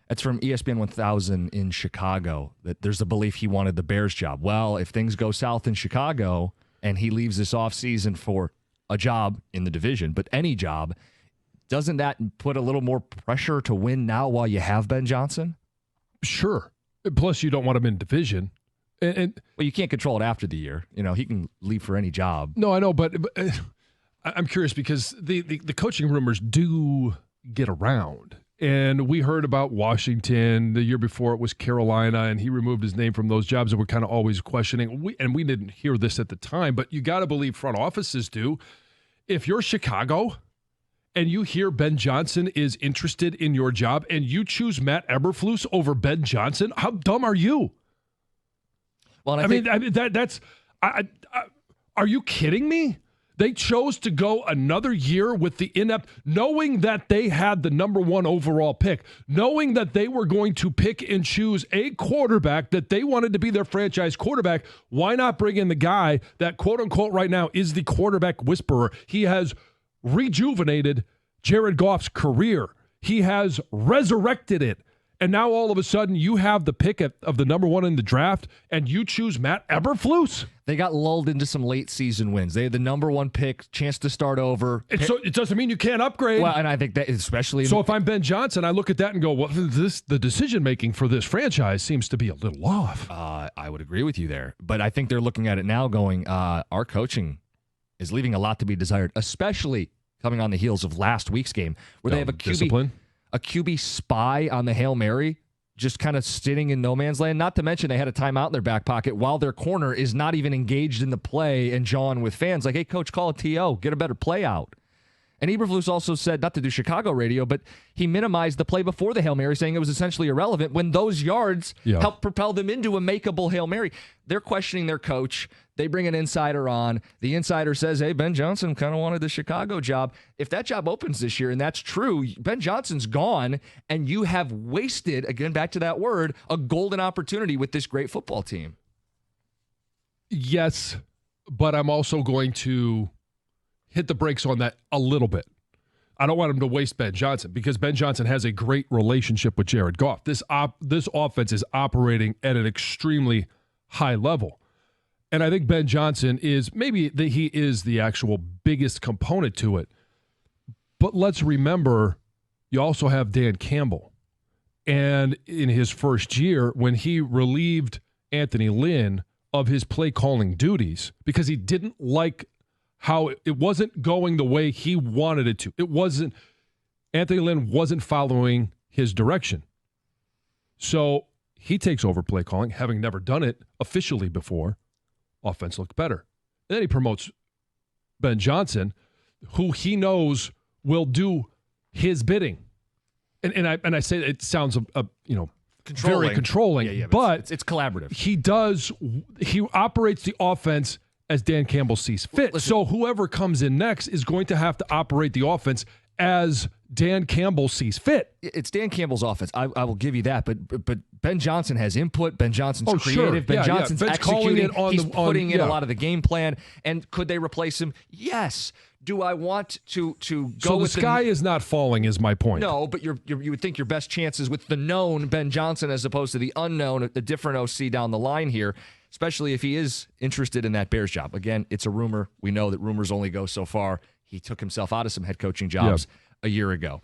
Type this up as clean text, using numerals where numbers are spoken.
That's from ESPN 1000 in Chicago, that there's a belief he wanted the Bears job. Well, if things go south in Chicago and he leaves this offseason for a job in the division, but any job, doesn't that put a little more pressure to win now while you have Ben Jansen? Sure. Plus, you don't want him in division. And well, you can't control it after the year. He can leave for any job. No, I know, but I'm curious because the coaching rumors do get around. And we heard about Washington. The year before it was Carolina, and he removed his name from those jobs that we're kind of always questioning. We didn't hear this at the time, but you got to believe front offices do. If you're Chicago and you hear Ben Jansen is interested in your job and you choose Matt Eberflus over Ben Jansen, how dumb are you? Well, I mean, that's are you kidding me? They chose to go another year with the inept, knowing that they had the number 1 overall pick, knowing that they were going to pick and choose a quarterback that they wanted to be their franchise quarterback. Why not bring in the guy that, quote unquote, right now is the quarterback whisperer? He has rejuvenated Jared Goff's career. He has resurrected it. And now all of a sudden you have the pick of the number 1 in the draft and you choose Matt Eberflus? They got lulled into some late season wins. They had the number 1 pick, chance to start over. So it doesn't mean you can't upgrade. Well, and I think that especially... So if I'm Ben Jansen, I look at that and go, well, the decision-making for this franchise seems to be a little off. I would agree with you there. But I think they're looking at it now going, our coaching is leaving a lot to be desired, especially coming on the heels of last week's game where they have a QB spy on the Hail Mary, just kind of sitting in no man's land. Not to mention they had a timeout in their back pocket while their corner is not even engaged in the play and jawing with fans like, hey, coach, call a TO, get a better play out. And Eberflus also said, not to do Chicago radio, but he minimized the play before the Hail Mary, saying it was essentially irrelevant when those yards helped propel them into a makeable Hail Mary. They're questioning their coach. They bring an insider on. The insider says, hey, Ben Jansen kind of wanted the Chicago job. If that job opens this year, and that's true, Ben Johnson's gone, and you have wasted, again, back to that word, a golden opportunity with this great football team. Yes, but I'm also going to hit the brakes on that a little bit. I don't want him to waste Ben Jansen because Ben Jansen has a great relationship with Jared Goff. This offense is operating at an extremely high level. And I think Ben Jansen is he is the actual biggest component to it. But let's remember, you also have Dan Campbell. And in his first year, when he relieved Anthony Lynn of his play calling duties because he didn't like how it wasn't going the way he wanted it to. Anthony Lynn wasn't following his direction. So he takes over play calling, having never done it officially before. Offense looked better. And then he promotes Ben Jansen, who he knows will do his bidding. And I say it sounds very controlling, but it's collaborative. He operates the offense as Dan Campbell sees fit. Listen, so whoever comes in next is going to have to operate the offense as Dan Campbell sees fit. It's Dan Campbell's offense. I will give you that. But Ben Jansen has input. Ben Johnson's creative. Ben Johnson's executing. He's putting in a lot of the game plan. And could they replace him? Yes. Do I want to go so with the sky is not falling is my point. No, but you would think your best chances with the known Ben Jansen as opposed to the unknown, the different OC down the line here, especially if he is interested in that Bears job. Again, it's a rumor. We know that rumors only go so far. He took himself out of some head coaching jobs a year ago.